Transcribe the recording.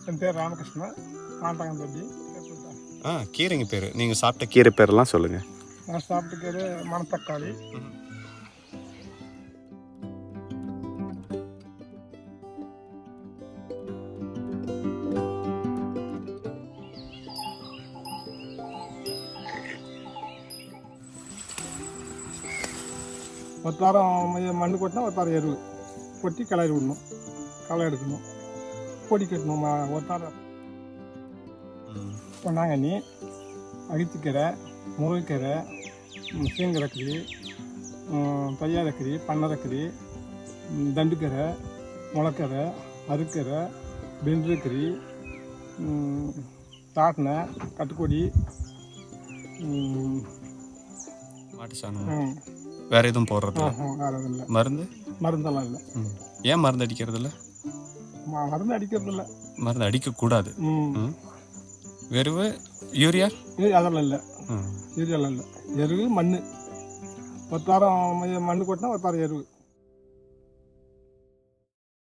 என் பேர் ராமகிருஷ்ணன், மாட்டாங்கம்பட்டி. கீரைங்க பேர், நீங்கள் சாப்பிட்ட கீரை பேரெல்லாம் சொல்லுங்கள். நான் சாப்பிட்டுக்கிறது மணத்தக்காளி, ஒத்தாரம் மண் கொட்டினா ஒத்தாரம் எருவு கொட்டி கிளறி விடணும், களை எடுக்கணும், பொடி கட்டணும். ஒத்தாரம் பொன்னாங்கண்ணி, அகித்திக்கீரை, முருங்கைக்கீரை, சீங்கரக்கறி, பையாரக்கறி, பண்ணரக்கறி, தண்டுக்கீரை, முளைக்கீரை, அருக்கீரை, வென்றுக்கறி, தாட்டினை, கட்டுக்கொடி, மாட்டு சாணம். வேறு எதுவும் போடுறது வேறு எதுவும் இல்லை. மருந்து மருந்தெல்லாம் இல்லை. ஏன் மருந்து அடிக்கிறது இல்லை? மருந்து அடிக்கிறது இல்லை, மருந்து அடிக்கக்கூடாது. வெறுவு யூரியா அதெல்லாம் இல்லை, யூரியாலாம் இல்லை. எருவு மண், ஒத்தாரம் மண் கொட்டினா ஒத்தாரம் எருவு.